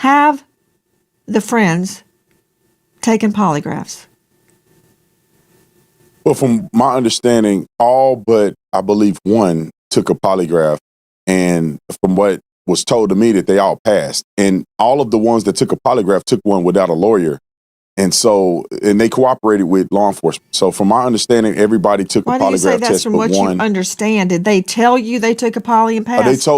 have the friends taken polygraphs? Well, from my understanding, all but I believe one took a polygraph, and from what was told to me that they all passed, and all of the ones that took a polygraph took one without a lawyer. And they cooperated with law enforcement. So from my understanding, everybody took a polygraph test. Why do you say that's from what one. You understand? Did they tell you they took a poly and passed?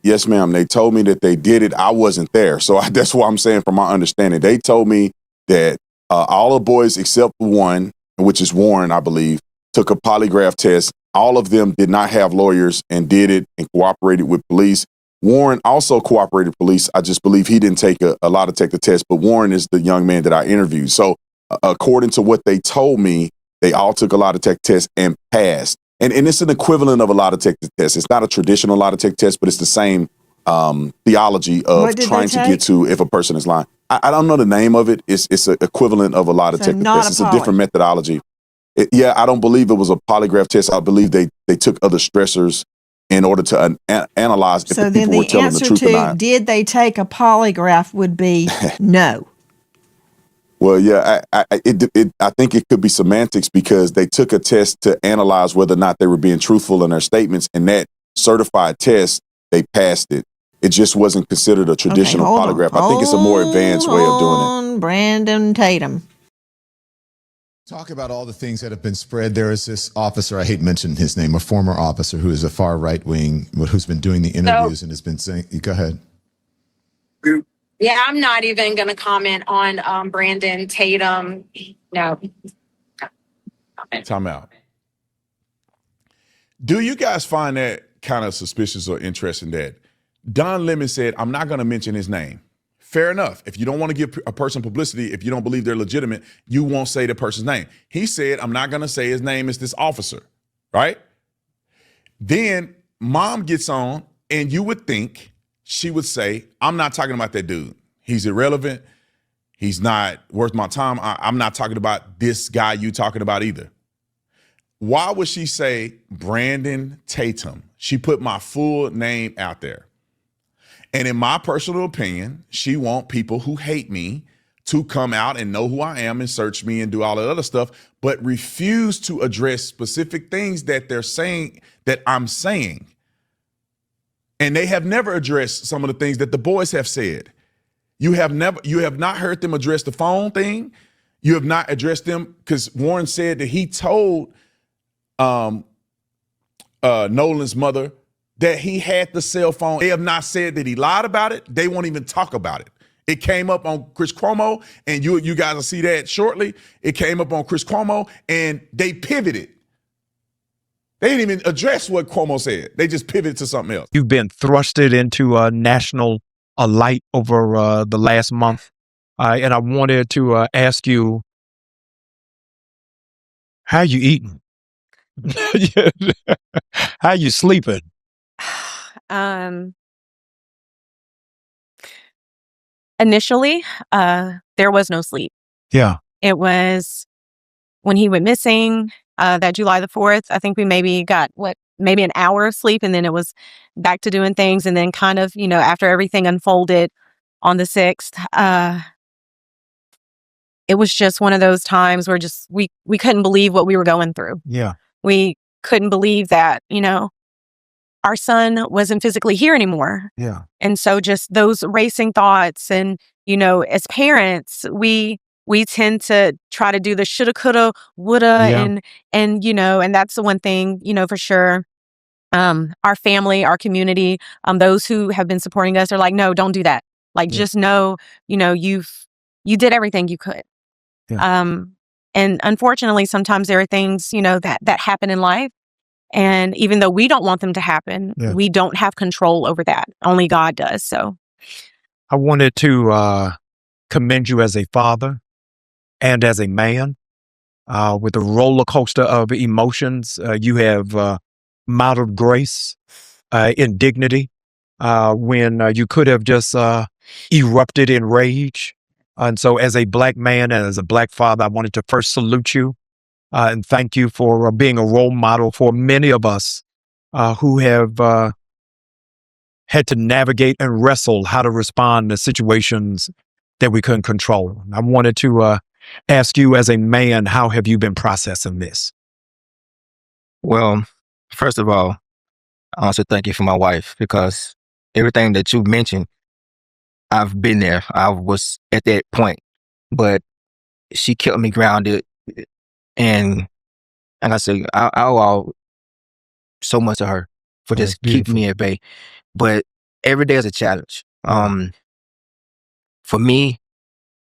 Yes, ma'am. They told me that they did it. I wasn't there. So that's what I'm saying from my understanding. They told me that all the boys except one, which is Warren, I believe, took a polygraph test. All of them did not have lawyers and did it and cooperated with police. Warren also cooperated with police. I just believe he didn't take a lot to take the test, but Warren is the young man that I interviewed. So according to what they told me, they all took a lie detector test and passed. And it's an equivalent of a lie detector test. It's not a traditional lie detector test, but it's the same theology of trying to get to if a person is lying. I don't know the name of it. It's an equivalent of a lie detector test. It's a different methodology. I don't believe it was a polygraph test. I believe they took other stressors in order to analyze if the people were telling the truth or not. So then the answer to did they take a polygraph would be no. Well, yeah, I think it could be semantics because they took a test to analyze whether or not they were being truthful in their statements, and that certified test, they passed it. It just wasn't considered a traditional polygraph. I think it's a more advanced way of doing it. Brandon Tatum. Talk about all the things that have been spread. There is this officer, I hate mentioning his name, a former officer who is a far right wing, who's been doing the interviews and has been saying, go ahead. Yeah, I'm not even going to comment on Brandon Tatum. No. Time out. Do you guys find that kind of suspicious or interesting that Don Lemon said, I'm not going to mention his name? Fair enough. If you don't want to give a person publicity, if you don't believe they're legitimate, you won't say the person's name. He said, I'm not going to say his name is this officer, right? Then mom gets on, and you would think she would say, I'm not talking about that dude. He's irrelevant. He's not worth my time. I'm not talking about this guy you talking about either. Why would she say Brandon Tatum? She put my full name out there. And in my personal opinion, she want people who hate me to come out and know who I am and search me and do all that other stuff, but refuse to address specific things that they're saying that I'm saying. And they have never addressed some of the things that the boys have said. You have not heard them address the phone thing. You have not addressed them because Warren said that he told Nolan's mother that he had the cell phone. They have not said that he lied about it. They won't even talk about it. It came up on Chris Cuomo, and you guys will see that shortly. It came up on Chris Cuomo, and they pivoted. They didn't even address what Cuomo said. They just pivoted to something else. You've been thrusted into a national light over the last month, and I wanted to ask you, how you eating? How you sleeping? Initially, there was no sleep. Yeah. It was when he went missing, that July the 4th, I think we maybe got maybe an hour of sleep, and then it was back to doing things. And then kind of, after everything unfolded on the 6th, it was just one of those times where we couldn't believe what we were going through. Yeah. We couldn't believe that, our son wasn't physically here anymore. Yeah. And so just those racing thoughts and, as parents, we tend to try to do the shoulda, coulda, woulda, and and that's the one thing, for sure. Our family, our community, those who have been supporting us are like, no, don't do that. Like, just know, you did everything you could. Yeah. And unfortunately, sometimes there are things, that happen in life. And even though we don't want them to happen, we don't have control over that. Only God does. So I wanted to commend you as a father and as a man. With a roller coaster of emotions, you have modeled grace in dignity when you could have just erupted in rage. And so as a Black man and as a Black father, I wanted to first salute you and thank you for being a role model for many of us who have had to navigate and wrestle how to respond to situations that we couldn't control. I wanted to ask you, as a man, how have you been processing this? Well, first of all, I also thank you for my wife, because everything that you mentioned, I've been there. I was at that point, but she kept me grounded. And like I said, I owe so much to her for That's just keeping me at bay. But every day is a challenge. For me,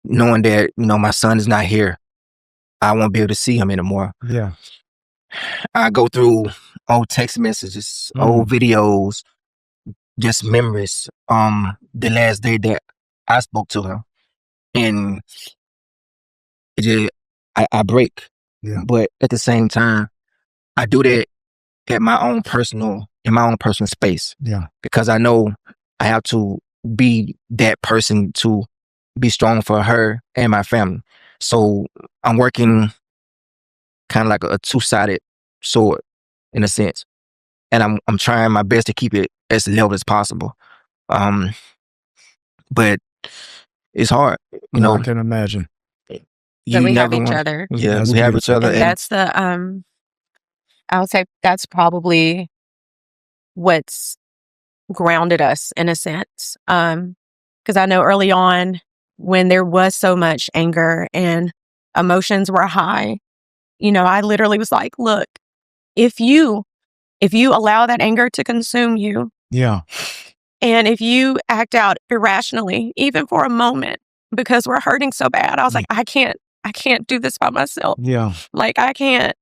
knowing that, my son is not here, I won't be able to see him anymore. Yeah. I go through old text messages, old videos, just memories. The last day that I spoke to her, and it just, I break. Yeah. But at the same time, I do that in my own personal space. Yeah. Because I know I have to be that person to be strong for her and my family. So I'm working kind of like a two-sided sword, in a sense, and I'm trying my best to keep it as level as possible. But it's hard, I can imagine. But we have each other. Yeah, That's we have each beautiful. other. And that's I would say that's probably what's grounded us, in a sense. Because I know early on, when there was so much anger and emotions were high, I literally was like, look, if you allow that anger to consume you, Yeah. and if you act out irrationally, even for a moment, because we're hurting so bad, I was like, I can't do this by myself. Yeah. Like, I can't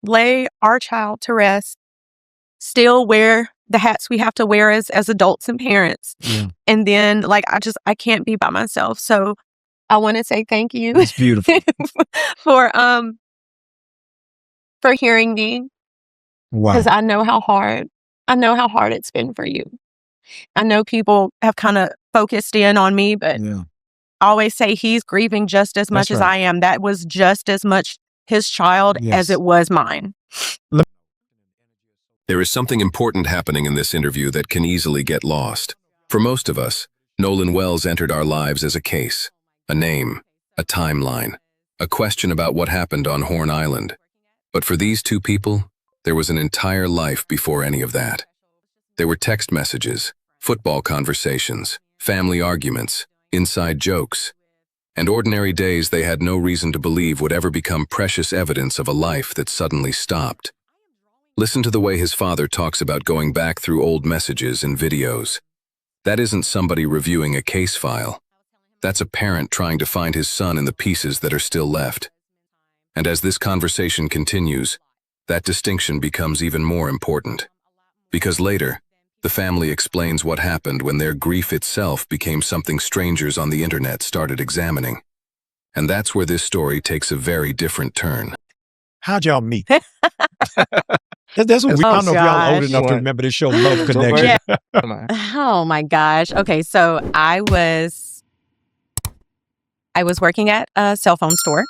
lay our child to rest, still wear the hats we have to wear as adults and parents. Yeah. And then, like, I can't be by myself. So I want to say thank you It's beautiful. for hearing me, Wow. because I know how hard it's been for you. I know people have kind of focused in on me, but Yeah. I always say he's grieving just as much That's as right. I am. That was just as much his child Yes. as it was mine. There is something important happening in this interview that can easily get lost. For most of us, Nolan Wells entered our lives as a case, a name, a timeline, a question about what happened on Horn Island. But for these two people, there was an entire life before any of that. There were text messages, football conversations, family arguments, inside jokes, and ordinary days they had no reason to believe would ever become precious evidence of a life that suddenly stopped. Listen to the way his father talks about going back through old messages and videos. That isn't somebody reviewing a case file. That's a parent trying to find his son in the pieces that are still left. And as this conversation continues, that distinction becomes even more important. Because later, the family explains what happened when their grief itself became something strangers on the internet started examining. And that's where this story takes a very different turn. How'd y'all meet? That's what we, I don't know if y'all old enough to remember this show, Love Connection. Yeah. Oh my gosh. Okay, so I was working at a cell phone store,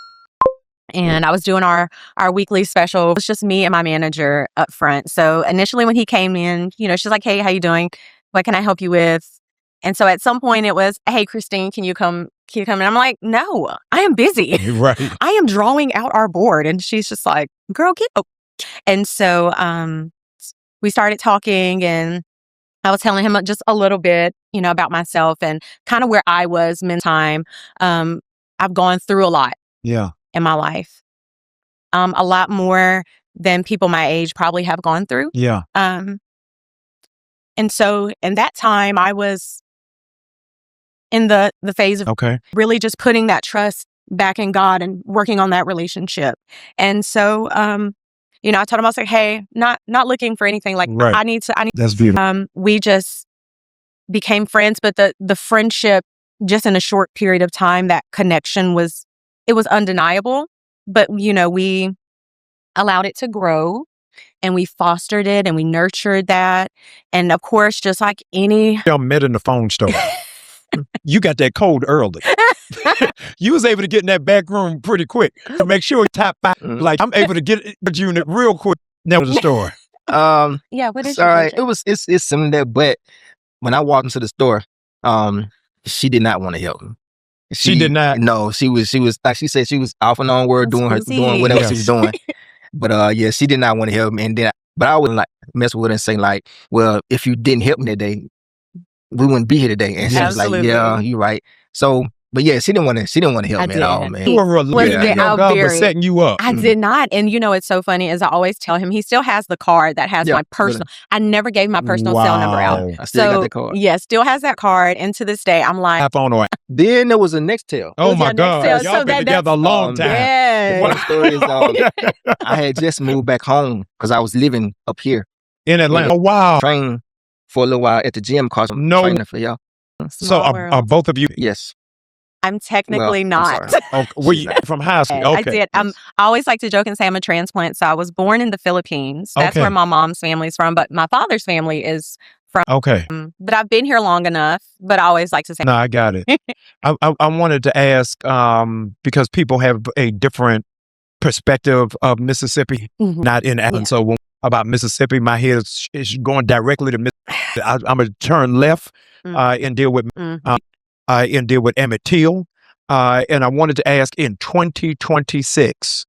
and I was doing our weekly special. It was just me and my manager up front. So initially when he came in, she's like, hey, how you doing? What can I help you with? And so at some point it was, hey, Christine, can you come? And I'm like, no, I am busy. Right. I am drawing out our board. And she's just like, girl, get up. And so we started talking, and I was telling him just a little bit, about myself and kind of where I was time. I've gone through a lot. Yeah. In my life. A lot more than people my age probably have gone through. Yeah. And so in that time, I was in the phase of really just putting that trust back in God and working on that relationship. And so, I told him, I was like, hey, not looking for anything. Like, right. I need. That's beautiful. We just became friends, but the friendship, just in a short period of time, that connection was undeniable. But, we allowed it to grow, and we fostered it, and we nurtured that. And of course, just like any... Y'all met in the phone store. You got that code early. You was able to get in that back room pretty quick to make sure top 5. Like, I'm able to get you in it real quick. Now the store. Yeah, what is sorry, it's similar to that, but when I walked into the store, she did not want to help me. She did not. No, she was like she said, she was off and on word doing whatever she was doing. But yeah, she did not want to help me. And then, but I wouldn't like mess with her and say like, well, if you didn't help me today, we wouldn't be here today. And she was like, yeah, you're right. So, but yeah, she didn't want to help me at all, man. You were God was setting you up. I did not. And you know, it's so funny as I always tell him, he still has the card that has my personal. I never gave my personal cell number out. I still got the card. Yeah, still has that card. And to this day, I'm like, then there was a next tale. Oh my God. Y'all been together a long time. Yeah. The funny story is I had just moved back home because I was living up here in Atlanta. Oh, wow. Trained for a little while at the gym because I'm training for y'all. So are both of you? Yes. I'm technically not. Were you from high school? Okay. I did. I always like to joke and say I'm a transplant. So I was born in the Philippines. That's where my mom's family is from. But my father's family is from. Okay. But I've been here long enough. But I always like to say. No, I got it. I wanted to ask because people have a different perspective of Mississippi, not in Atlanta. So about Mississippi, my head is going directly to Mississippi. I'm going to turn left and deal with Emmett Till. And I wanted to ask, in 2026,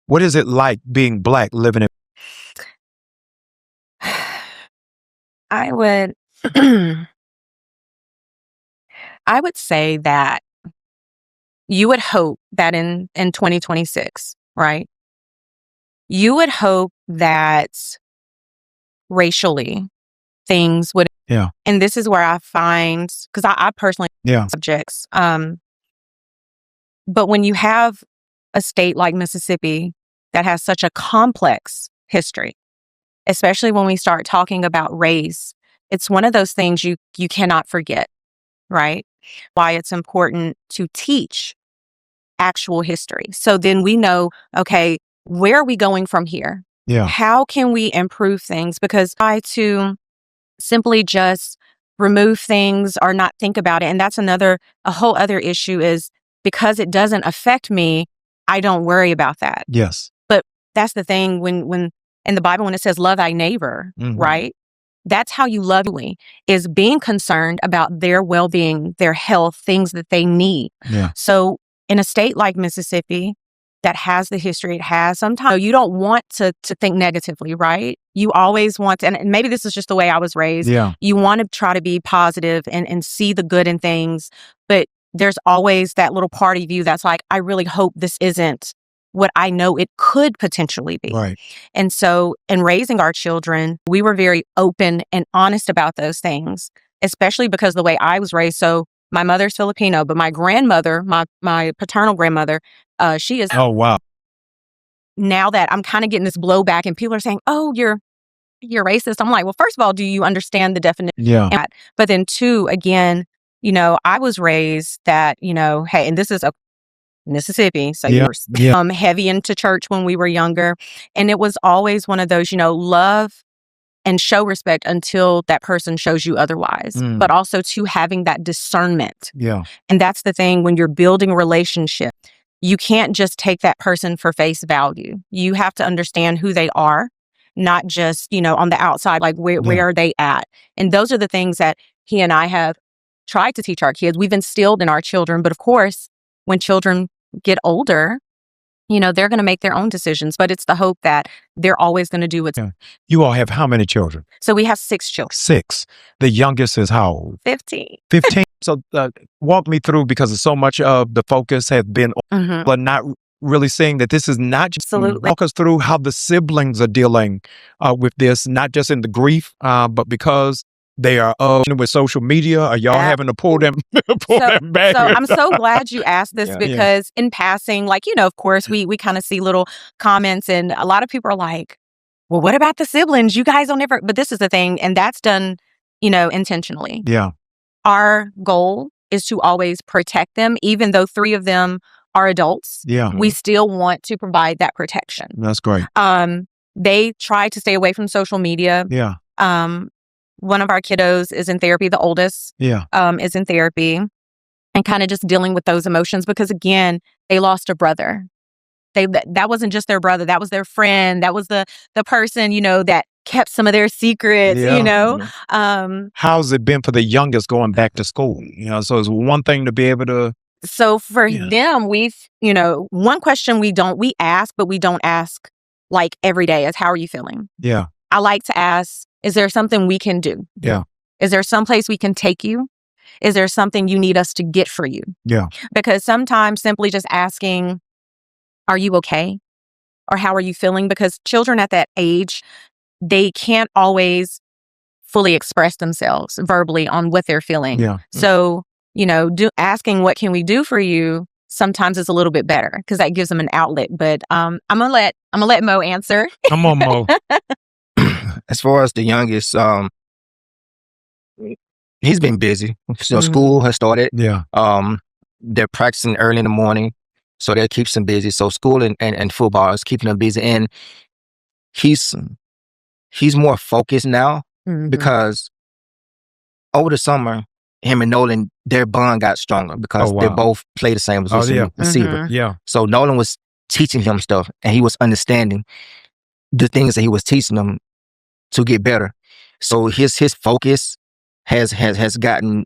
what is it like being Black living in? I would say that you would hope that in 2026, right? You would hope that racially things would. Yeah. And this is where I find, because I personally subjects. But when you have a state like Mississippi that has such a complex history, especially when we start talking about race, it's one of those things you cannot forget, right? Why it's important to teach actual history. So then we know, okay, where are we going from here? Yeah. How can we improve things? Because I to simply just remove things or not think about it. And that's a whole other issue is because it doesn't affect me, I don't worry about that. Yes. But that's the thing when in the Bible, when it says love thy neighbor, right? That's how you love me, is being concerned about their well-being, their health, things that they need. Yeah. So in a state like Mississippi that has the history it has, sometimes you don't want to think negatively, right? You always want to, and maybe this is just the way I was raised. Yeah. You want to try to be positive and see the good in things, but there's always that little part of you that's like, I really hope this isn't what I know it could potentially be. Right. And so in raising our children, we were very open and honest about those things, especially because the way I was raised. So my mother's Filipino, but my grandmother, my paternal grandmother, she is. Oh, wow. Now that I'm kind of getting this blowback and people are saying, oh, you're racist. I'm like, well, first of all, do you understand the definition? Yeah. But then two, again, I was raised that, hey, and this is a Mississippi. So you were heavy into church when we were younger. And it was always one of those, love and show respect until that person shows you otherwise, but also to having that discernment. Yeah. And that's the thing when you're building a relationship, you can't just take that person for face value. You have to understand who they are, not just, on the outside, like where are they at? And those are the things that he and I have tried to teach our kids. We've instilled in our children. But of course, when children get older, they're going to make their own decisions, but it's the hope that they're always going to do what's. Yeah. You all have how many children? So we have 6 children. 6. The youngest is how old? 15. 15. So walk me through, because so much of the focus has been on, but not really seeing that this is not just. Absolutely. Walk us through how the siblings are dealing with this, not just in the grief, but because they are with social media. Are y'all having to pull them back? So I'm so glad you asked this because in passing, of course, we kind of see little comments and a lot of people are like, well, what about the siblings? You guys don't ever, but this is the thing. And that's done, intentionally. Yeah. Our goal is to always protect them, even though 3 of them are adults. Yeah. We still want to provide that protection. That's great. They try to stay away from social media. Yeah. One of our kiddos is in therapy. The oldest is in therapy and kind of just dealing with those emotions because, again, they lost a brother. That wasn't just their brother. That was their friend. That was the person, that kept some of their secrets, you Yeah. know. How's it been for the youngest going back to school? So it's one thing to be able to. So for Yeah. them, one question we ask, but we don't ask like every day is, how are you feeling? Yeah. I like to ask, is there something we can do? Yeah. Is there someplace we can take you? Is there something you need us to get for you? Yeah. Because sometimes simply just asking, are you okay? Or how are you feeling? Because children at that age, they can't always fully express themselves verbally on what they're feeling. Yeah. So, asking what can we do for you sometimes is a little bit better because that gives them an outlet. But I'm gonna let Mo answer. Come on, Mo. As far as the youngest, he's been busy. So Mhm. school has started. Yeah. They're practicing early in the morning, so that keeps them busy. So school and football is keeping them busy, and he's more focused now Mhm. because over the summer, him and Nolan, their bond got stronger because they wow. both play the same position, yeah. receiver. Mhm. Yeah. So Nolan was teaching him stuff, and he was understanding the things that he was teaching them to get better. So his focus has gotten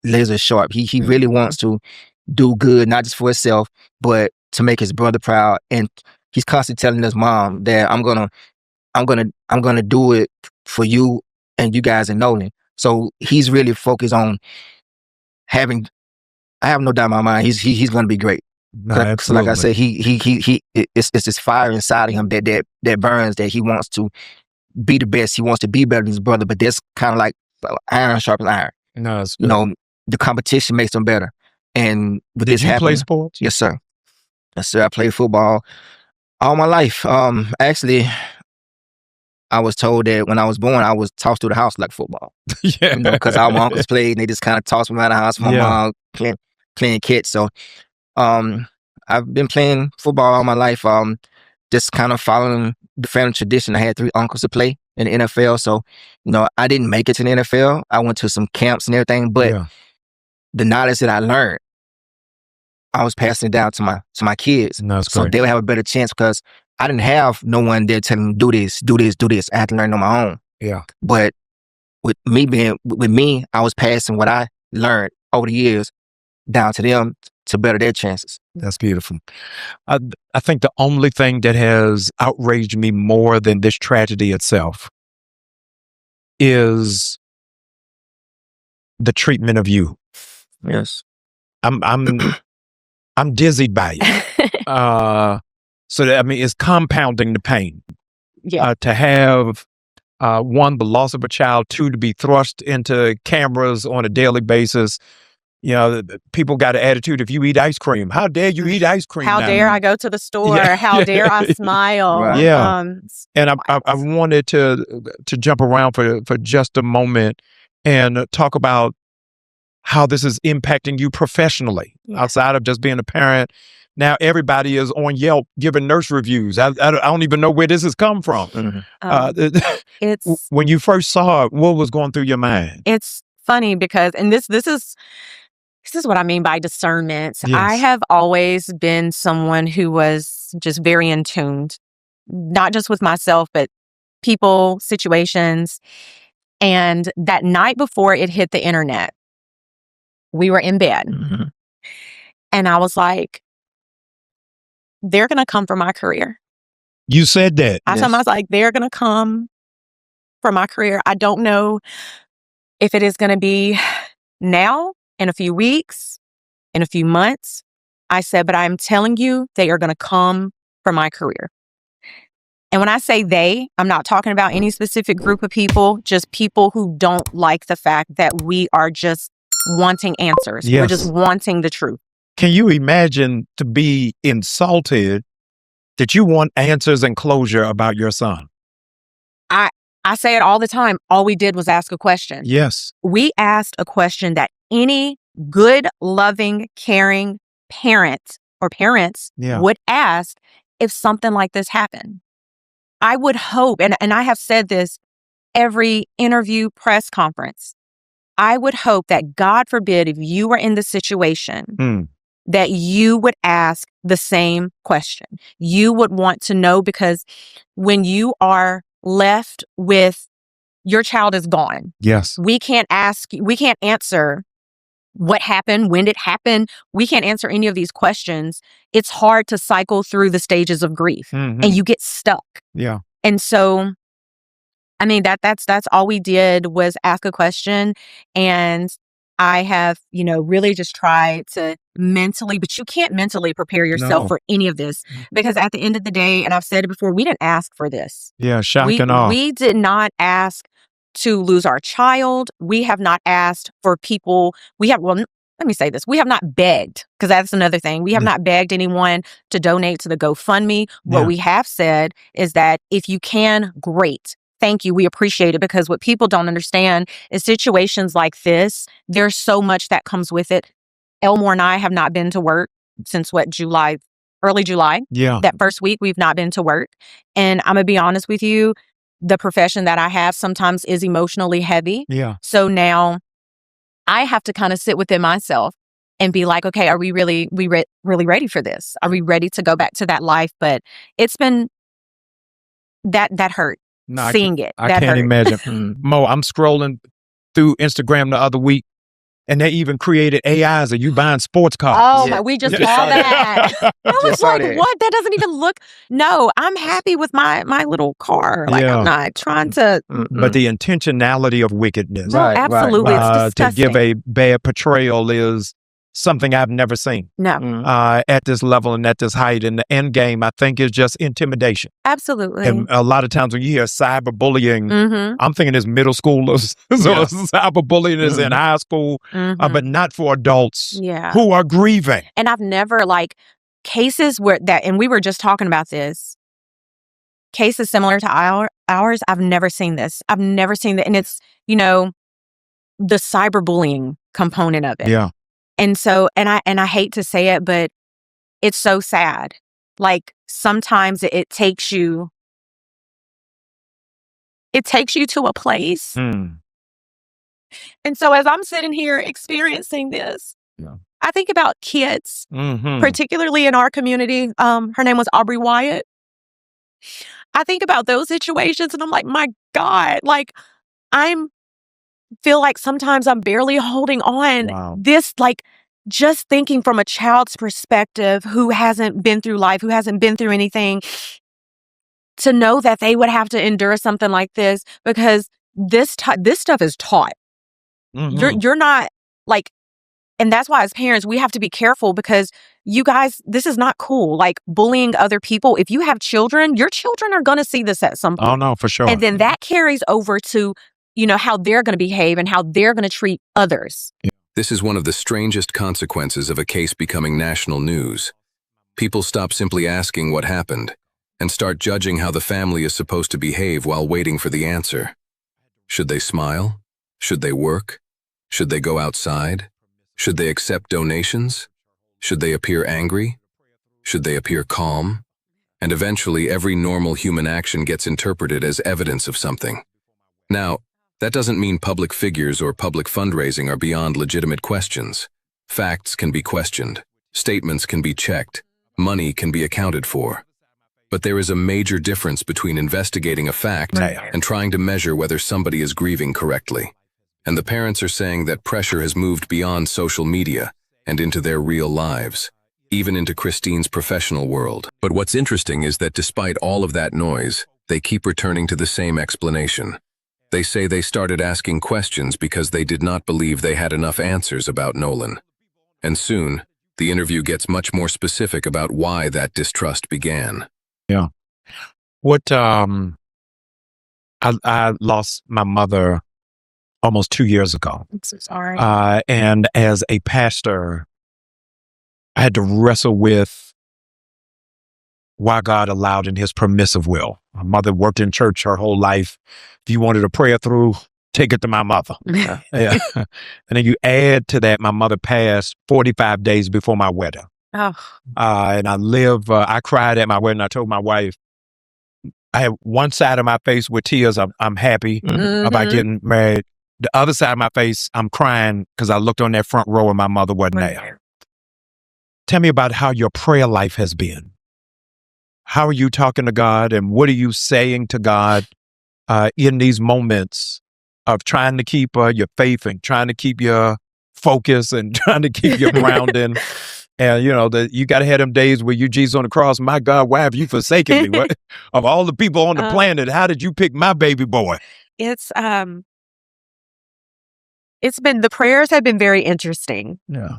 laser sharp. He really wants to do good, not just for himself, but to make his brother proud. And he's constantly telling his mom that I'm gonna do it for you and you guys and Nolan. So he's really focused on having. I have no doubt in my mind he's gonna be great. No, So like I absolutely. said, it's this fire inside of him that burns, that he wants to be the best. He wants to be better than his brother, but that's kind of like iron sharpens iron. No, it's You good. know, the competition makes them better. And with Did this you play happening, sports? yes, sir. Yes, sir. I played football all my life. Actually, I was told that when I was born, I was tossed through the house like football. Yeah. Because all my uncles played, and they just kind of tossed me out of the house. My Yeah. mom playing catch. So, I've been playing football all my life. Just kind of following the family tradition. I had 3 uncles to play in the NFL, so I didn't make it to the NFL. I went to some camps and everything, but Yeah. the knowledge that I learned, I was passing it down to my kids, No, it's so great. they would have a better chance because I didn't have no one there telling me do this, do this, do this. I had to learn on my own. Yeah. But with me, I was passing what I learned over the years down to them to better their chances. That's beautiful. I think the only thing that has outraged me more than this tragedy itself is the treatment of you. Yes. I'm dizzied by it. So that, it's compounding the pain. Yeah. To have 1, the loss of a child, 2, to be thrust into cameras on a daily basis. People got an attitude, if you eat ice cream, how dare you eat ice cream? How now? dare I go to the store? Yeah. How dare I smile? Right. Yeah. And I wild. wanted to jump around for just a moment and talk about how this is impacting you professionally, Yeah. outside of just being a parent. Now everybody is on Yelp giving nurse reviews. I don't even know where this has come from. Mhm. It's When you first saw it, what was going through your mind? it's funny because, and this is what I mean by discernment. Yes. I have always been someone who was just very in tuned, not just with myself, but people, situations. And that night before it hit the internet, we were in bed, Mhm. and I was like, they're going to come for my career. You said that. I told them, I was like, they're going to come for my career. I don't know if it is going to be now, in a few weeks, in a few months. I said, but I'm telling you, they are going to come for my career. And when I say they, I'm not talking about any specific group of people, just people who don't like the fact that we are just wanting answers. We're Yes. just wanting the truth. Can you imagine to be insulted that you want answers and closure about your son? I say it all the time. All we did was ask a question. Yes. We asked a question that any good, loving, caring parent or parents Yeah. would ask if something like this happened. I would hope, and I have said this every interview, press conference, I would hope that, God forbid, if you were in the situation, that you would ask the same question. You would want to know, because when you are left with your child is gone. Yes. We can't answer what happened, when it happened. We can't answer any of these questions. It's hard to cycle through the stages of grief and you get stuck. Yeah. And so, I mean, that's all we did was ask a question. And I have, really just tried to mentally, but you can't mentally prepare yourself No. for any of this because at the end of the day, and I've said it before, we didn't ask for this. Yeah. Shock and awe. We did not ask to lose our child. We have not asked for people. Let me say this. We have not begged, because that's another thing. We have not begged anyone to donate to the GoFundMe. What we have said is that if you can, great. Thank you. We appreciate it, because what people don't understand is situations like this, there's so much that comes with it. Elmore and I have not been to work since early July. Yeah. That first week, we've not been to work. And I'm going to be honest with you, the profession that I have sometimes is emotionally heavy. Yeah. So now I have to kind of sit within myself and be like, okay, are we really ready for this? Are we ready to go back to that life? But it's been that hurt. No, Seeing it. I that can't hurt. imagine. Mo, I'm scrolling through Instagram the other week, and they even created AIs of you buying sports cars. Oh, Yeah. we just Just saw saw that. I was Just saw like, that. what? That doesn't even look. No, I'm happy with my little car. Like, Yeah. I'm not trying to. But the intentionality of wickedness No, Right, right, absolutely. right. It's to disgusting. give a bad portrayal is something I've never seen No, at this level and at this height. And the end game, I think, is just intimidation. absolutely. And a lot of times when you hear cyberbullying, Mm-hmm. I'm thinking it's middle schoolers. So Yeah. cyberbullying is in high school, but not for adults Yeah. who are grieving. And I've never cases and we were just talking about this, cases similar to ours. I've never seen this. I've never seen that. And it's, the cyberbullying component of it. Yeah. And so, and I hate to say it, but it's so sad. Like sometimes it takes you to a place. Mm. And so as I'm sitting here experiencing this, Yeah. I think about kids, Mhm. particularly in our community. Her name was Aubrey Wyatt. I think about those situations and I'm like, my God, feel like sometimes I'm barely holding on. Wow. This, just thinking from a child's perspective who hasn't been through life, who hasn't been through anything, to know that they would have to endure something like this, because this stuff is taught. Mhm. You're not and that's why as parents, we have to be careful, because you guys, this is not cool. Bullying other people. If you have children, your children are going to see this at some point. Oh, no, for sure. And then that carries over to, how they're going to behave and how they're going to treat others. This is one of the strangest consequences of a case becoming national news. People stop simply asking what happened and start judging how the family is supposed to behave while waiting for the answer. Should they smile? Should they work? Should they go outside? Should they accept donations? Should they appear angry? Should they appear calm? And eventually, every normal human action gets interpreted as evidence of something. Now, that doesn't mean public figures or public fundraising are beyond legitimate questions. Facts can be questioned, statements can be checked, money can be accounted for. But there is a major difference between investigating a fact and trying to measure whether somebody is grieving correctly. And the parents are saying that pressure has moved beyond social media and into their real lives, even into Christine's professional world. But what's interesting is that despite all of that noise, they keep returning to the same explanation. They say they started asking questions because they did not believe they had enough answers about Nolan. And soon, the interview gets much more specific about why that distrust began. Yeah. What, I lost my mother almost 2 years ago. I'm so sorry. And as a pastor, I had to wrestle with why God allowed in his permissive will. My mother worked in church her whole life. If you wanted a prayer through, take it to my mother. Yeah. And then you add to that, my mother passed 45 days before my wedding. Oh. And I cried at my wedding. I told my wife, I have one side of my face with tears. I'm happy about getting married. The other side of my face, I'm crying because I looked on that front row and my mother wasn't there. Tell me about how your prayer life has been. How are you talking to God, and what are you saying to God in these moments of trying to keep your faith and trying to keep your focus and trying to keep your grounding. And you got to have them days where you Jesus on the cross. My God, why have you forsaken me? What, of all the people on the planet, how did you pick my baby boy? It's been, the prayers have been very interesting. Yeah.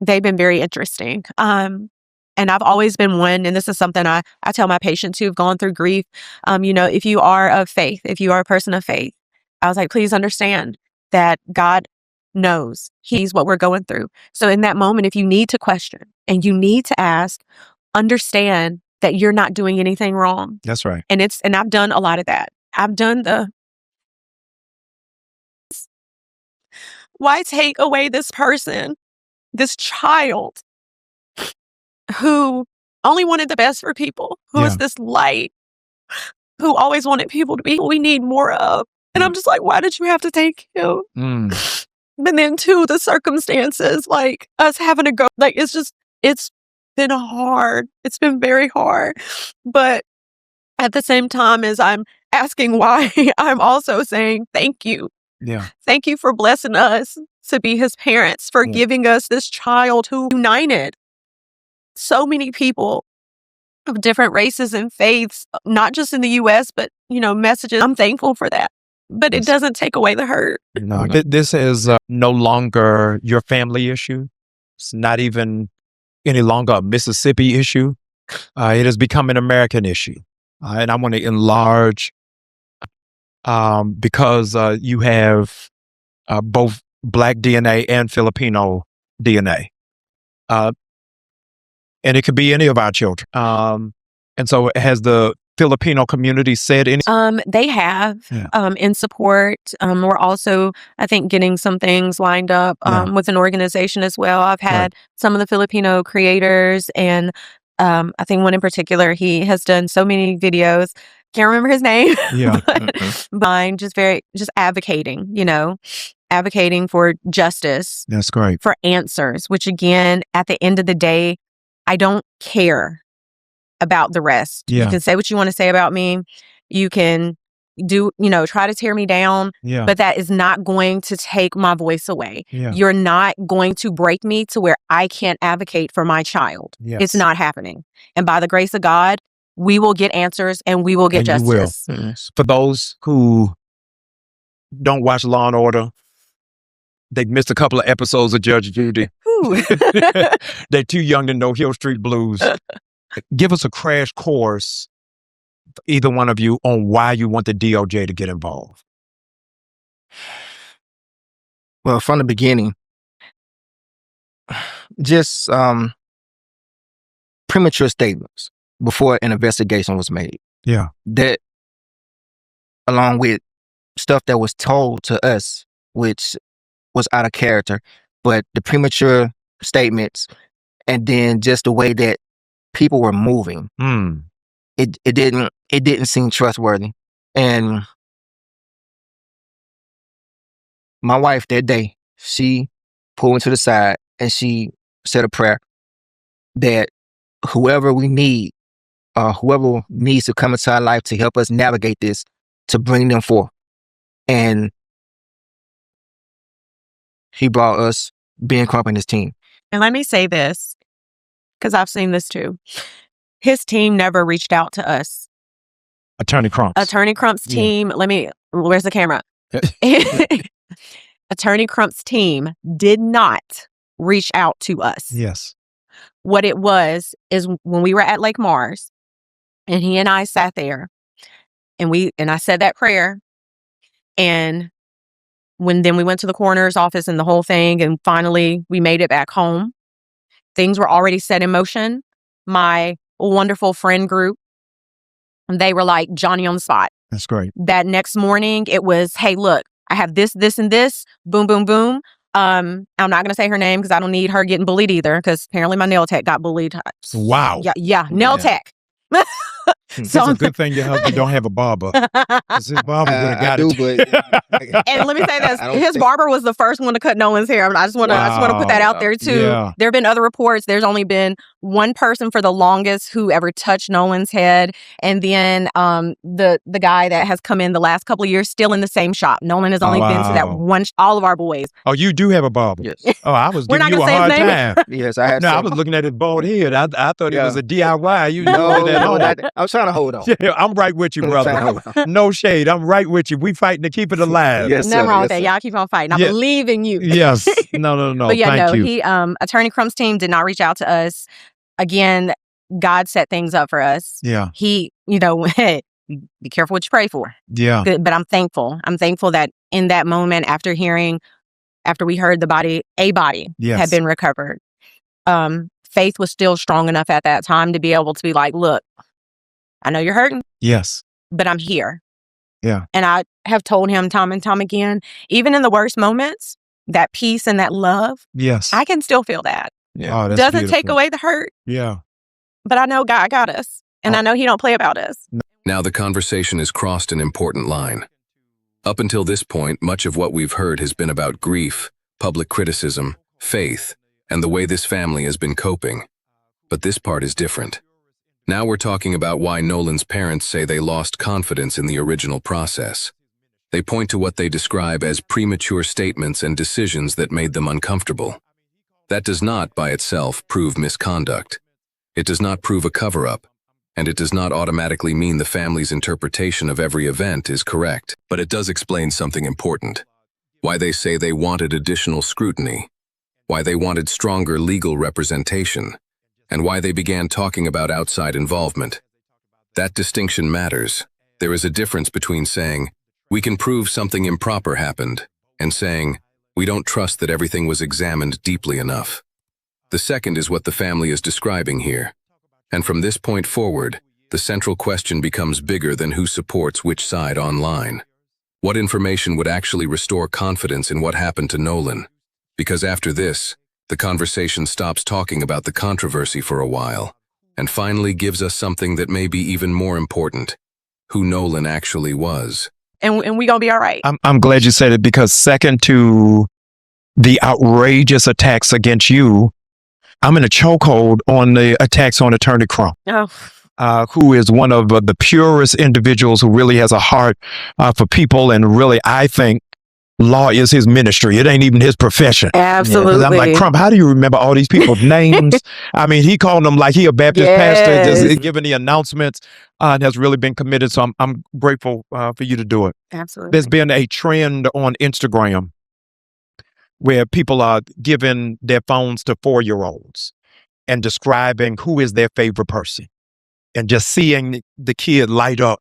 They've been very interesting. And I've always been one, and this is something I tell my patients who've gone through grief, if you are of faith, if you are a person of faith, I was like, please understand that God knows. He's what we're going through. So in that moment, if you need to question and you need to ask, understand that you're not doing anything wrong. That's right. And I've done a lot of that. I've done why take away this person, this child who only wanted the best for people, who is this light, who always wanted people to be who we need more of. And I'm just like, why did you have to take him? But then too, the circumstances, like us having to go, like, it's been hard. It's been very hard. But at the same time as I'm asking why, I'm also saying thank you. Yeah. Thank you for blessing us to be his parents, for giving us this child who united so many people of different races and faiths, not just in the U.S., but, messages. I'm thankful for that. But it doesn't take away the hurt. No, this is no longer your family issue. It's not even any longer a Mississippi issue. It has become an American issue. And I want to enlarge because you have both Black DNA and Filipino DNA. And it could be any of our children. And so has the Filipino community said any? They have in support. We're also, I think, getting some things lined up with an organization as well. I've had some of the Filipino creators, and I think one in particular, he has done so many videos. Can't remember his name. Yeah. But just advocating, advocating for justice. That's great. For answers, which again, at the end of the day, I don't care about the rest. Yeah. You can say what you want to say about me. You can try to tear me down, but that is not going to take my voice away. Yeah. You're not going to break me to where I can't advocate for my child. Yes. It's not happening. And by the grace of God, we will get answers and we will get justice. You will. For those who don't watch Law and Order, they've missed a couple of episodes of Judge Judy. They're too young to know Hill Street Blues. Give us a crash course, either one of you, on why you want the DOJ to get involved. Well, from the beginning, just premature statements before an investigation was made. Yeah. That, along with stuff that was told to us, which was out of character, but the premature statements, and then just the way that people were moving, it didn't seem trustworthy. And my wife that day, she pulled me to the side and she said a prayer that whoever needs to come into our life to help us navigate this, to bring them forth. And he brought us Ben Crump and his team. And let me say this, because I've seen this too. His team never reached out to us. Attorney Crump. Attorney Crump's team, where's the camera? Attorney Crump's team did not reach out to us. Yes. What it was is when we were at Lake Mars, and he and I sat there, and I said that prayer, and then we went to the coroner's office and the whole thing, and finally we made it back home. Things were already set in motion. My wonderful friend group, they were like Johnny on the spot. That's great. That next morning, it was, hey, look, I have this, this, and this. Boom, boom, boom. I'm not going to say her name because I don't need her getting bullied either, because apparently my nail tech got bullied. Wow. Yeah, nail tech. It's a good thing your husband don't have a barber. 'Cause his barber would have I got do, it. but And let me say this: I don't his think- barber was the first one to cut Nolan's hair. I just want to put that out there too. Yeah. There have been other reports. There's only been one person for the longest who ever touched Nolan's head, and then the guy that has come in the last couple of years still in the same shop. Nolan has only been to that Wow. one. All of our boys. Oh, you do have a barber? Yes. Oh, I was We're giving not you a gonna hard say his name. time. Yes, I had No, I some. was looking at his bald head. I thought it Yeah. was a DIY. You No, doing it at no, home. I was trying to hold on. Yeah, I'm right with you, I'm trying to brother. hold on. No shade. I'm right with you. We fighting to keep it alive. Yes, Nothing sir. wrong Yes, with that. sir. Y'all keep on fighting. I Yeah. believe in you. Yes. No. But yeah, Thank no, you. he Attorney Crump's team did not reach out to us. Again, God set things up for us. Yeah. He, be careful what you pray for. Yeah. Good, but I'm thankful. I'm thankful that in that moment, after we heard a body Yes. had been recovered, faith was still strong enough at that time to be able to be like, look, I know you're hurting, Yes. but I'm here. Yeah. And I have told him time and time again, even in the worst moments, that peace and that love, Yes. I can still feel that. Oh, that's Doesn't take beautiful. away the hurt, Yeah. but I know God got us. And I know he don't play about us. Now the conversation has crossed an important line. Up until this point, much of what we've heard has been about grief, public criticism, faith, and the way this family has been coping. But this part is different. Now we're talking about why Nolan's parents say they lost confidence in the original process. They point to what they describe as premature statements and decisions that made them uncomfortable. That does not, by itself, prove misconduct. It does not prove a cover-up, and it does not automatically mean the family's interpretation of every event is correct. But it does explain something important. Why they say they wanted additional scrutiny, why they wanted stronger legal representation, and why they began talking about outside involvement. That distinction matters. There is a difference between saying, we can prove something improper happened, and saying, we don't trust that everything was examined deeply enough. The second is what the family is describing here. And from this point forward, the central question becomes bigger than who supports which side online. What information would actually restore confidence in what happened to Nolan? Because after this, the conversation stops talking about the controversy for a while, and finally gives us something that may be even more important, who Nolan actually was. And we gonna be all right. I'm glad you said it, because second to the outrageous attacks against you, I'm in a chokehold on the attacks on Attorney Crump, who is one of the purest individuals who really has a heart for people. And really, I think law is his ministry. It ain't even his profession. Absolutely. 'Cause I'm like, Crump, how do you remember all these people's names? I mean, he called them like he a Baptist pastor, Yes. just giving the announcements, and has really been committed. So I'm grateful for you to do it. Absolutely. There's been a trend on Instagram where people are giving their phones to 4-year-olds and describing who is their favorite person, and just seeing the kid light up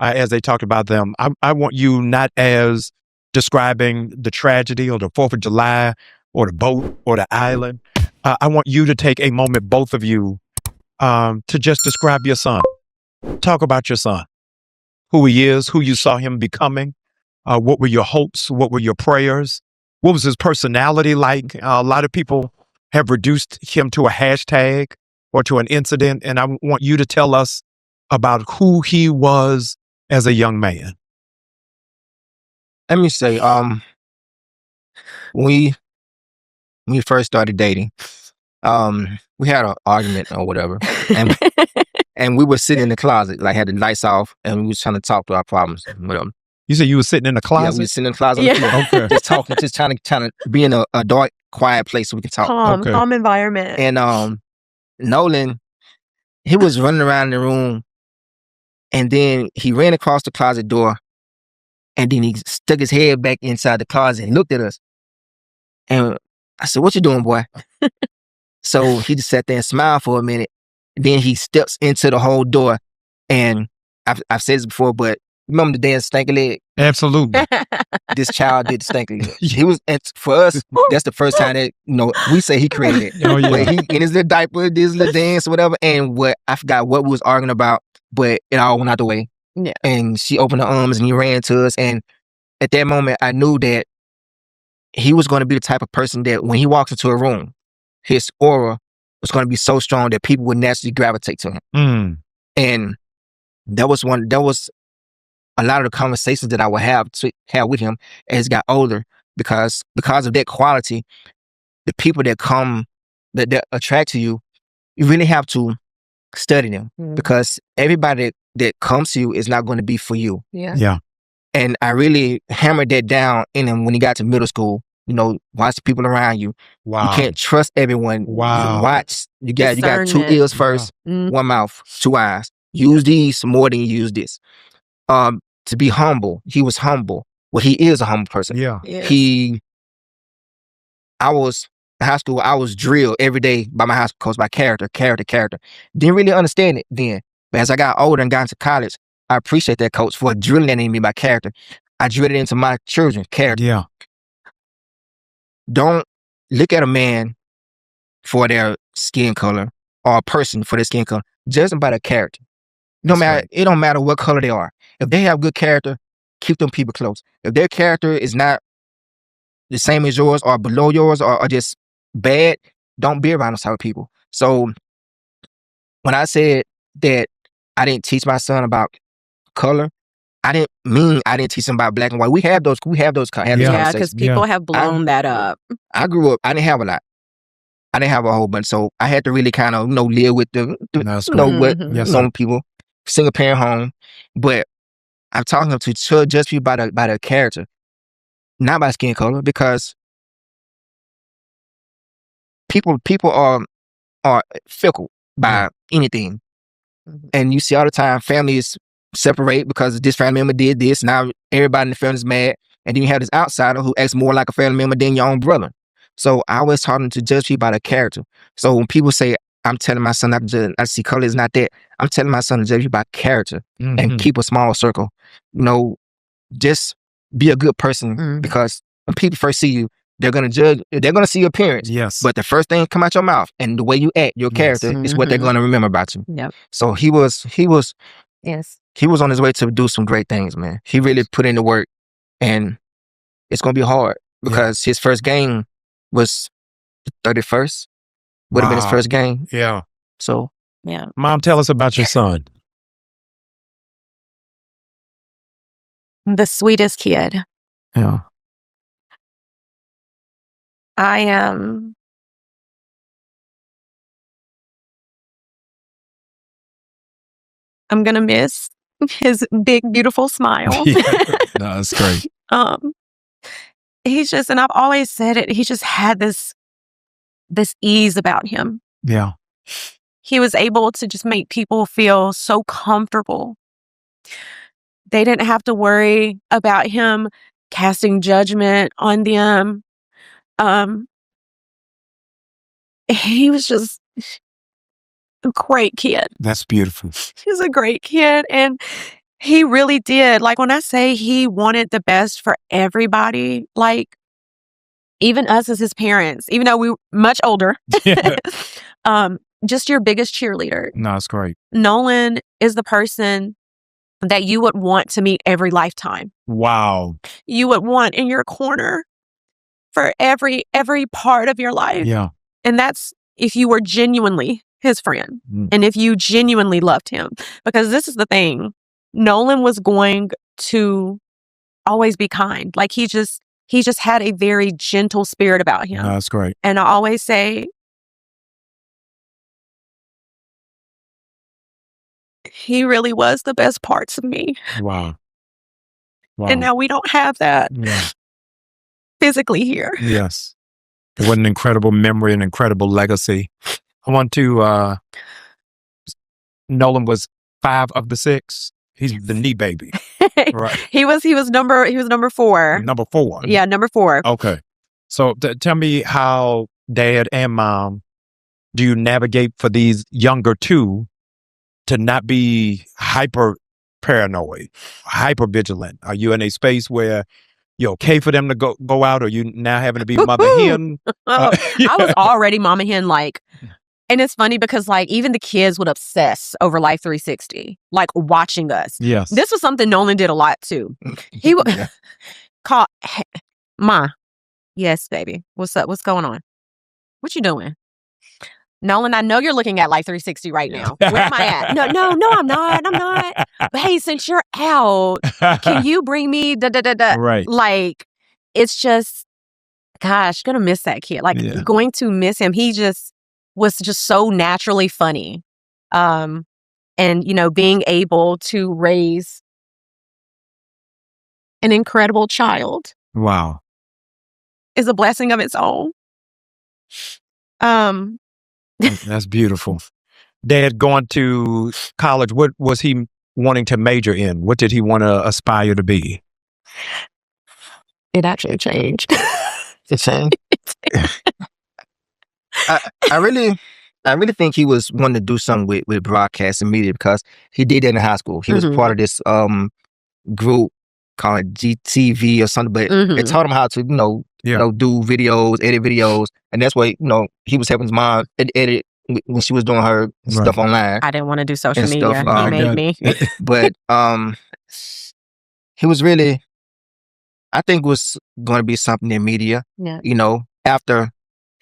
as they talked about them. I want you not as describing the tragedy or the 4th of July or the boat or the island. I want you to take a moment, both of you, to just describe your son. Talk about your son, who he is, who you saw him becoming. What were your hopes? What were your prayers? What was his personality like? A lot of people have reduced him to a hashtag or to an incident, and I want you to tell us about who he was as a young man. Let me say, when we first started dating, we had an argument or whatever, and and we were sitting in the closet, like had the lights off, and we was trying to talk to our problems, whatever. You said you were sitting in the Yeah, we closet? was sitting in the closet, Yeah. Okay. just talking, just trying to be in a dark, quiet place so we can talk. Okay. Calm environment. And Nolan, he was running around the room, and then he ran across the closet door, and then he stuck his head back inside the closet and looked at us. And I said, "What you doing, boy?" So he just sat there and smiled for a minute. Then he steps into the whole door, and I've said this before, but remember the dance stanky leg? Absolutely. This child did the stanky leg. He was, and for us, that's the first time that we say he created it. Oh, yeah. But he in his little diaper, did his little dance or whatever, and I forgot what we was arguing about, but it all went out the way. Yeah. And she opened her arms and he ran to us, and at that moment, I knew that he was going to be the type of person that when he walks into a room, his aura was going to be so strong that people would naturally gravitate to him. Mm. And That was a lot of the conversations that I would have with him as he got older, because of that quality, the people that come that attract to you, you really have to study them, because everybody that comes to you is not going to be for you. Yeah. And I really hammered that down in him when he got to middle school. Watch the people around you. Wow. You can't trust everyone. Wow. Watch. You got 2 Discernment. ears first, 1 mouth, 2 eyes. Use these more than you use this. To be humble. He was humble. Well, he is a humble person. Yeah. Yes. I was in high school. I was drilled every day by my high school coach by character. Didn't really understand it then. But as I got older and got into college, I appreciate that coach for drilling that in me by character. I drilled it into my children, character. Yeah. Don't look at a man for their skin color or a person for their skin color. Judge them by their character. It don't matter what color they are. If they have good character, keep them people close. If their character is not the same as yours or below yours or just bad, don't be around those type of people. So when I said that I didn't teach my son about color, I didn't mean I didn't teach him about black and white. We have those Yeah, conversations. because people have blown that up. I grew up, I didn't have a lot. I didn't have a whole bunch. So I had to really kind of, live with That's great. what Yes, sir. people, single parent home. But I'm talking to judge people by their character, not by skin color, because people are fickle by anything. And you see all the time families separate because this family member did this. Now everybody in the family is mad. And then you have this outsider who acts more like a family member than your own brother. So I always taught them to judge people by their character. So when people say, I'm telling my son not to judge, I see color is not that. I'm telling my son to judge you by character and keep a small circle. Just be a good person, because when people first see you, they're going to judge, they're going to see your appearance. Yes. But the first thing come out your mouth and the way you act, your character is what they're going to remember about you. Yep. So he was Yes. on his way to do some great things, man. He really put in the work, and it's going to be hard because his first game was the 31st. Would have been his first game. Yeah. So, Yeah. Mom, tell us about your son. The sweetest kid. Yeah. I am. I'm gonna miss his big, beautiful smile. Yeah. No, that's great. He's just, and I've always said it, he just had this ease about him. Yeah. He was able to just make people feel so comfortable. They didn't have to worry about him casting judgment on them. He was just a great kid. That's beautiful. He's a great kid. And he really did. Like when I say he wanted the best for everybody, like even us as his parents, even though we were much older, Yeah. just your biggest cheerleader. No, that's great. Nolan is the person that you would want to meet every lifetime. Wow. You would want in your corner for every part of your life. Yeah. And that's if you were genuinely his friend and if you genuinely loved him. Because this is the thing, Nolan was going to always be kind. Like he just had a very gentle spirit about him. No, that's great. And I always say, he really was the best parts of me. Wow. And now we don't have that Yeah. physically here. Yes. What an incredible memory, an incredible legacy. I want to, Nolan was 5 of the 6. He's the knee baby. Right. He was number 4. Number 4. Yeah, number 4. Okay. So tell me how Dad and Mom, do you navigate for these younger 2 to not be hyper paranoid, hyper vigilant? Are you in a space where you're okay for them to go out, or you now having to be mother hen? I was already mama hen, like, and it's funny because like even the kids would obsess over Life 360, like watching us. Yes. This was something Nolan did a lot too. He would call, hey, Ma, yes, baby. What's up? What's going on? What you doing? Nolan, I know you're looking at like 360 right now. Where am I at? No, I'm not. But hey, since you're out, can you bring me da? Right. Like, it's just, gosh, gonna miss that kid. Like, going to miss him. He just was just so naturally funny. And, being able to raise an incredible child. Wow. Is a blessing of its own. That's beautiful. Dad going to college, what was he wanting to major in? What did he want to aspire to be? It actually changed. It changed. I really think he was wanting to do something with broadcast and media because he did that in high school. He was part of this group called GTV or something, but they taught him how to, do videos, edit videos, and that's why he was helping his mom edit when she was doing her stuff online. I didn't want to do social and media. stuff. He made me. But he was really, I think, was going to be something in media. Yeah. After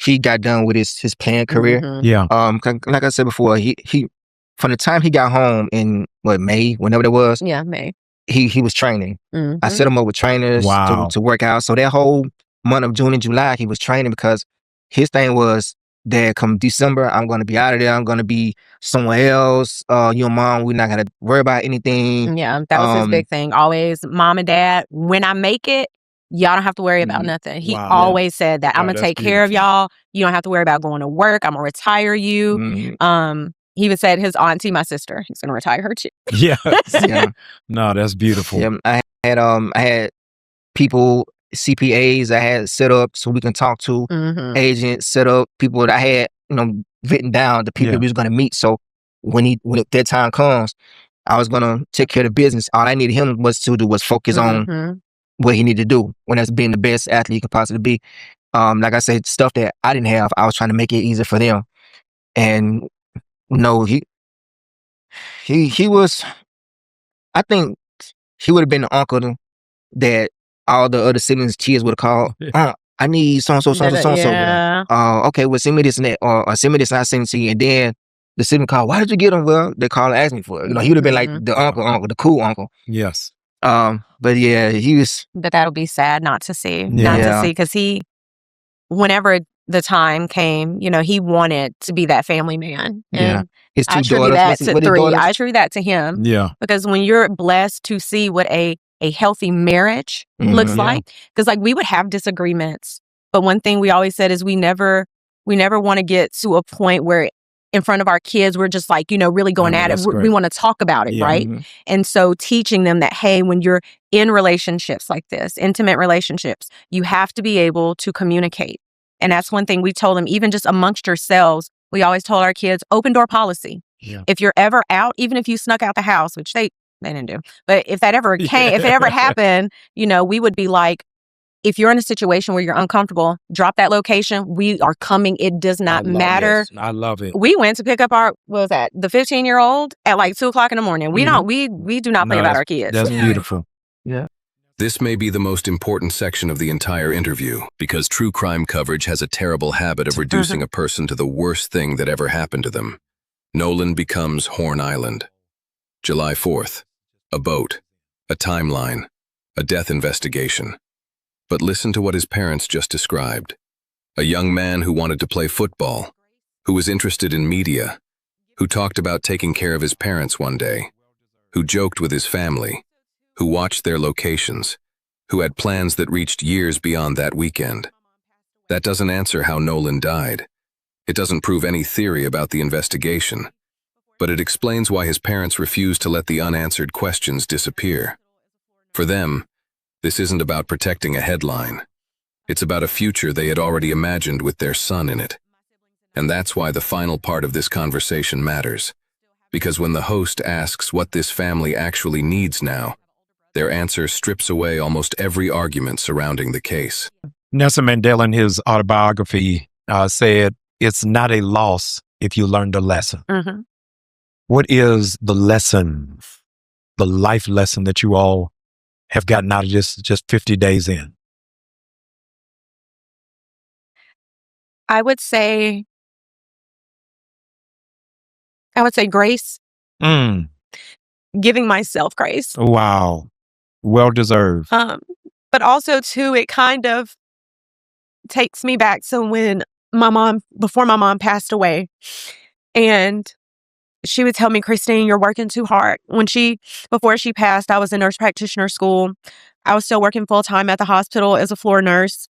he got done with his playing career. Yeah. Like I said before, he from the time he got home in May, whenever it was. Yeah, May. He was training. I set him up with trainers to work out. So that whole month of June and July, he was training because his thing was that come December, I'm going to be out of there. I'm going to be somewhere else. Your mom, we're not going to worry about anything. Yeah, that was his big thing. Always, mom and dad, when I make it, y'all don't have to worry about nothing. He always said that. I'm going to take care of y'all. You don't have to worry about going to work. I'm going to retire you. He even said his auntie, my sister, he's going to retire her too. Yeah. No, that's beautiful. Yeah, I had people, CPAs I had set up so we can talk to, agents set up, people that I had, written down the people we was going to meet. So when that time comes, I was going to take care of the business. All I needed him was to do was focus on what he needed to do, when that's being the best athlete he could possibly be. Like I said, stuff that I didn't have, I was trying to make it easier for them. And he was, I think he would have been the uncle that all the other siblings' kids would have called. I need so-and-so. Yeah. Okay, well, send me this and that. Or send me this and I send it to you. And then the sibling called, why did you get them? Well, they called and asked me for it. He would have been like the uncle, the cool uncle. Yes. But yeah, he was. But that'll be sad not to see. Yeah. Not to see, because whenever the time came, he wanted to be that family man. And his two I attribute daughters. that to three. I attribute that to him. Yeah. Because when you're blessed to see what a healthy marriage looks like, because we would have disagreements, but one thing we always said is we never want to get to a point where in front of our kids we're just really going at it. We want to talk about it, right? And so teaching them that, hey, when you're in relationships like this, intimate relationships, you have to be able to communicate. And that's one thing we told them, even just amongst yourselves. We always told our kids, open door policy. Yeah. If you're ever out, even if you snuck out the house, which they didn't do, but if that ever came, if it ever happened, we would be like, if you're in a situation where you're uncomfortable, drop that location. We are coming. It does not matter. Yes, I love it. We went to pick up the 15-year-old at 2:00 in the morning. We do not play about our kids. That's beautiful. Yeah. This may be the most important section of the entire interview because true crime coverage has a terrible habit of reducing a person to the worst thing that ever happened to them. Nolan becomes Horn Island. July 4th. A boat. A timeline. A death investigation. But listen to what his parents just described. A young man who wanted to play football, who was interested in media, who talked about taking care of his parents one day, who joked with his family, who watched their locations, who had plans that reached years beyond that weekend. That doesn't answer how Nolan died. It doesn't prove any theory about the investigation, but it explains why his parents refused to let the unanswered questions disappear. For them, this isn't about protecting a headline. It's about a future they had already imagined with their son in it. And that's why the final part of this conversation matters. Because when the host asks what this family actually needs now, their answer strips away almost every argument surrounding the case. Nelson Mandela, in his autobiography, said, it's not a loss if you learn the lesson. What is the lesson, the life lesson that you all have gotten out of this just 50 days in? I would say I would say grace, Mm. giving myself grace. Wow. Well deserved. But also too, it kind of takes me back to when before my mom passed away, and she would tell me, Christine, you're working too hard. Before she passed, I was in nurse practitioner school. I was still working full time at the hospital as a floor nurse.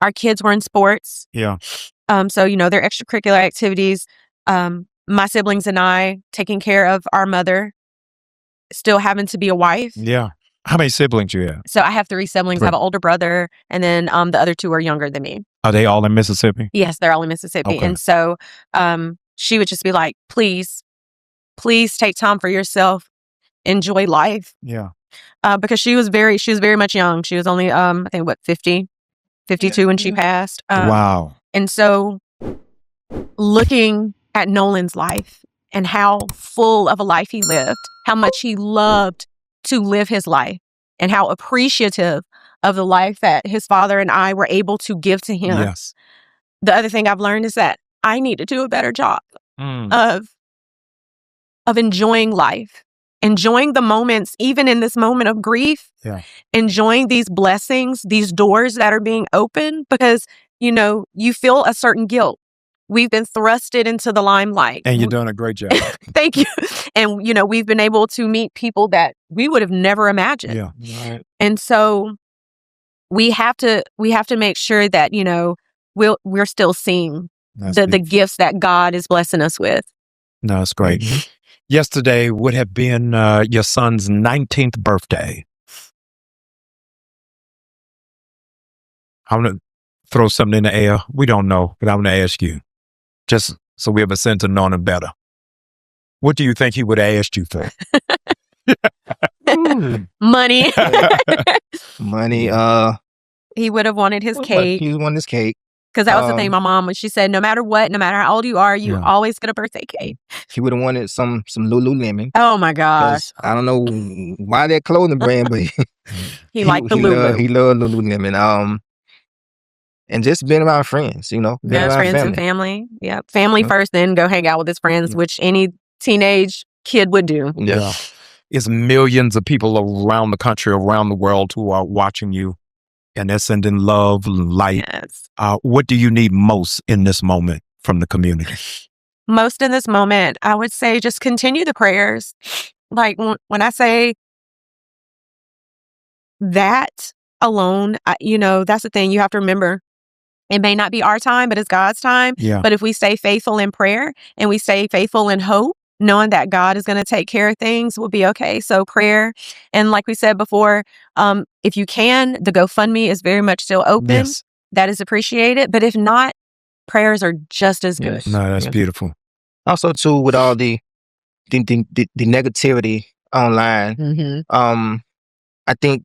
Our kids were in sports. Yeah. So, their extracurricular activities, my siblings and I taking care of our mother, still having to be a wife. Yeah. How many siblings you have? So I have 3 siblings. I have an older brother, and then the other 2 are younger than me. Are they all in Mississippi? Yes, they're all in Mississippi. Okay. And so she would just be like, please take time for yourself. Enjoy life. Yeah. Because she was very much young. She was only, I think, 52 when she passed. Wow. And so looking at Nolan's life and how full of a life he lived, how much he loved to live his life, and how appreciative of the life that his father and I were able to give to him. Yes. The other thing I've learned is that I need to do a better job of enjoying life, enjoying the moments, even in this moment of grief, enjoying these blessings, these doors that are being opened, because, you feel a certain guilt. We've been thrusted into the limelight. And you're doing a great job. Thank you. And, we've been able to meet people that we would have never imagined. Yeah. Right. And so we have to make sure that, we're still seeing the gifts that God is blessing us with. No, that's great. Yesterday would have been your son's 19th birthday. I'm going to throw something in the air. We don't know, but I'm going to ask you, just so we have a sense of knowing him better. What do you think he would have asked you for? Money. Money. He would have wanted his cake. He wanted his cake. Because that was the thing, my mom, when she said, no matter what, no matter how old you are, you always get a birthday cake. He would have wanted some Lululemon. Oh my gosh. I don't know why that clothing brand, but he liked the Lulu. He loved Lululemon. And just being around friends, friends and family. Yeah. Family first, then go hang out with his friends, which any teenage kid would do. Yeah. It's millions of people around the country, around the world who are watching you, and they're sending love, light. Yes. What do you need most in this moment from the community? Most in this moment, I would say just continue the prayers. Like when I say that alone, that's the thing you have to remember. It may not be our time, but it's God's time. Yeah. But if we stay faithful in prayer and we stay faithful in hope, knowing that God is going to take care of things, we'll be okay. So prayer. And like we said before, if you can, the GoFundMe is very much still open. Yes. That is appreciated. But if not, prayers are just as good. Yes. No, that's beautiful. Also, too, with all the negativity online, I think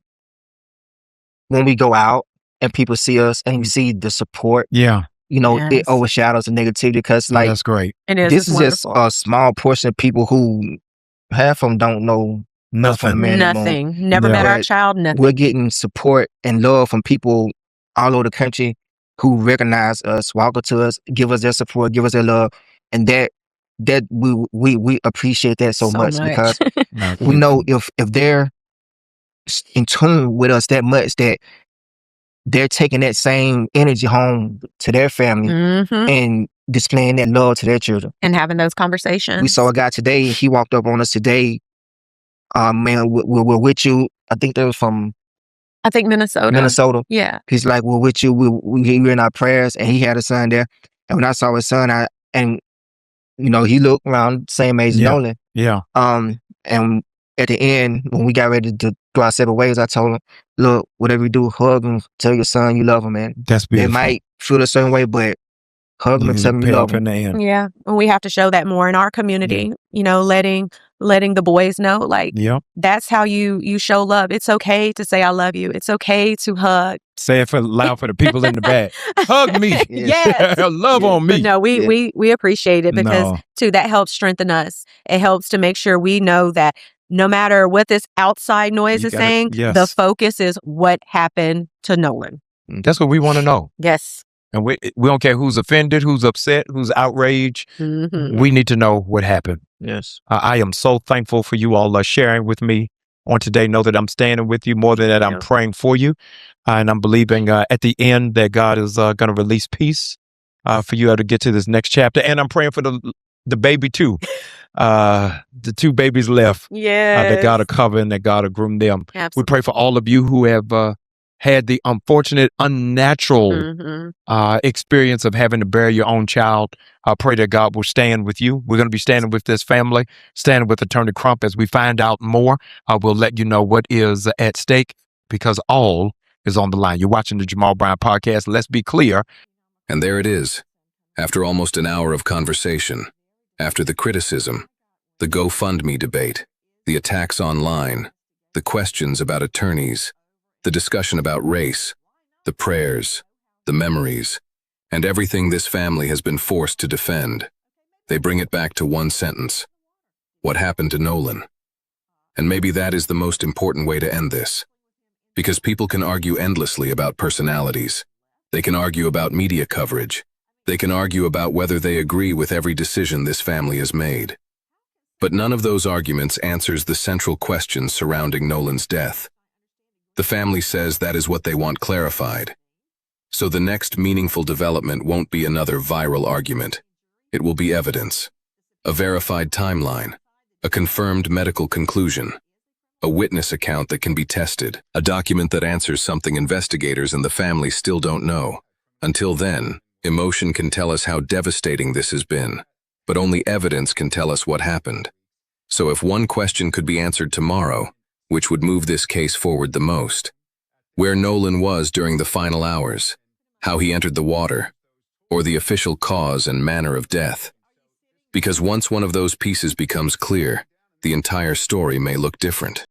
when we go out and people see us and you see the support, it overshadows the negativity, because that's great. This is just a small portion of people who half of them don't know nothing. Never met our child. Nothing. We're getting support and love from people all over the country who recognize us, walk up to us, give us their support, give us their love, and that we appreciate that so much because we know if they're in tune with us that much, that they're taking that same energy home to their family and displaying that love to their children. And having those conversations. We saw a guy today, he walked up on us today. Man, we're with you. I think that was from Minnesota. Yeah. He's like, we're with you. We're in our prayers. And he had a son there. And when I saw his son, he looked around the same age as Nolan. Yeah. And at the end, when we got ready to go our separate ways, I told him, look, whatever you do, hug him, tell your son you love him, man. That's beautiful. It might feel a certain way, but hug him and tell him you love him. Yeah. And we have to show that more in our community, letting the boys know, that's how you show love. It's okay to say I love you. It's okay to hug. Say it loud for the people in the back. Hug me. Yes. Love on me. But no, we appreciate it because too, that helps strengthen us. It helps to make sure we know that no matter what this outside noise is saying, the focus is what happened to Nolan. That's what we want to know. Yes. And we don't care who's offended, who's upset, who's outraged. Mhm. We need to know what happened. Yes. I am so thankful for you all sharing with me on today. Know that I'm standing with you. More than that, I'm Yeah. praying for you. And I'm believing at the end that God is going to release peace for you to get to this next chapter. And I'm praying for the baby too. The two babies left that God Yes. will cover and that God will groom them. We Absolutely. pray for all of you who have had the unfortunate, unnatural Mhm. experience of having to bury your own child. I pray that God will stand with you. We're going to be standing with this family, standing with Attorney Crump as we find out more. We'll let you know what is at stake because all is on the line. You're watching the Jamal Bryant podcast. Let's be clear. And there it is. After almost an hour of conversation, after the criticism, the GoFundMe debate, the attacks online, the questions about attorneys, the discussion about race, the prayers, the memories, and everything this family has been forced to defend, they bring it back to one sentence. What happened to Nolan? And maybe that is the most important way to end this. Because people can argue endlessly about personalities. They can argue about media coverage. They can argue about whether they agree with every decision this family has made. But none of those arguments answers the central questions surrounding Nolan's death. The family says that is what they want clarified. So the next meaningful development won't be another viral argument. It will be evidence, a verified timeline, a confirmed medical conclusion, a witness account that can be tested, a document that answers something investigators and the family still don't know. Until then, emotion can tell us how devastating this has been, but only evidence can tell us what happened. So if one question could be answered tomorrow, which would move this case forward the most? Where Nolan was during the final hours, how he entered the water, or the official cause and manner of death. Because once one of those pieces becomes clear, the entire story may look different.